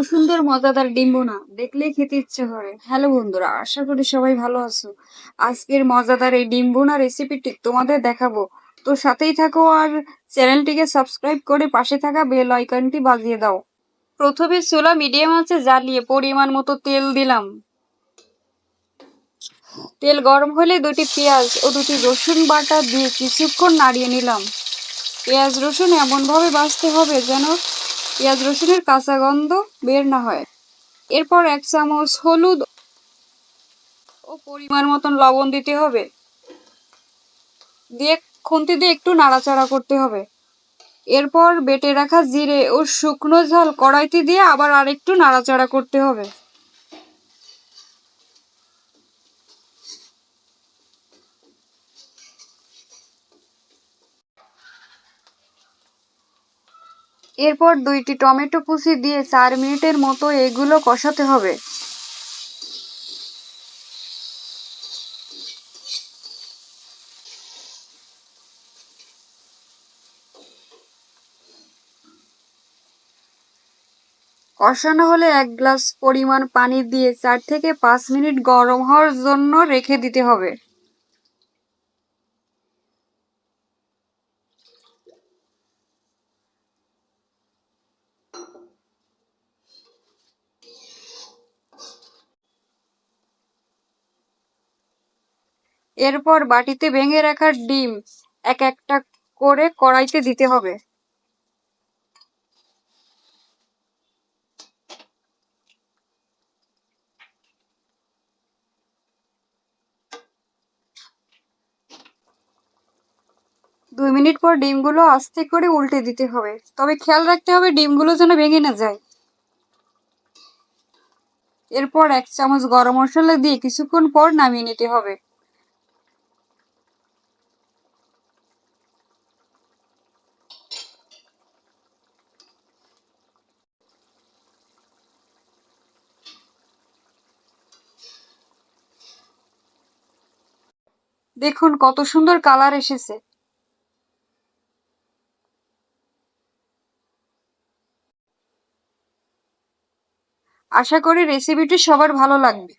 সুন্দর মজাদার ডিম ভুনা দেখলেই খেতে ইচ্ছে করে। হ্যালো বন্ধুরা, আশা করি সবাই ভালো আছো। আজকের মজাদার এই ডিম ভুনা রেসিপিটি তোমাদের দেখাবো। তো সাথেই থাকো আর চ্যানেলটিকে সাবস্ক্রাইব করে পাশে থাকা বেল আইকনটি বাজিয়ে দাও। প্রথমে চুলা মিডিয়াম আঁচে জ্বালিয়ে পরিমাণ মতো তেল দিলাম। তেল গরম হলে দুটি পেঁয়াজ ও দুটি রসুন বাটা দিয়ে কিছুক্ষণ নাড়িয়ে নিলাম। পেঁয়াজ রসুন এমনভাবে ভাজতে হবে যেন পেঁয়াজ রসুনের কাঁচা গন্ধ বের না হয়। এরপর 1 চামচ হলুদ ও পরিমাণ মতন লবণ দিতে হবে, দিয়ে খুন্তি দিয়ে একটু নাড়াচাড়া করতে হবে। এরপর বেটে রাখা জিরে ও শুকনো ঝাল কড়াইতে দিয়ে আবার আরেকটু নাড়াচাড়া করতে হবে। এরপর 2টি টমেটো কুচি দিয়ে 4 মিনিটের মতো এগুলো কষাতে হবে। কষানো হলে 1 গ্লাস পরিমাণ পানি দিয়ে 4 থেকে 5 মিনিট গরম হওয়ার জন্য রেখে দিতে হবে। এরপর বাটিতে ভেঙে রাখা ডিম এক একটা করে কড়াইতে দিতে হবে। দুই মিনিট পর ডিমগুলো আস্তে করে উল্টে দিতে হবে, তবে খেয়াল রাখতে হবে ডিমগুলো যেন ভেঙে না যায়। এরপর 1 চামচ গরম মশলা দিয়ে কিছুক্ষণ পর নামিয়ে নিতে হবে। দেখুন কত সুন্দর কালার এসেছে। আশা করি রেসিপিটি সবার ভালো লাগবে।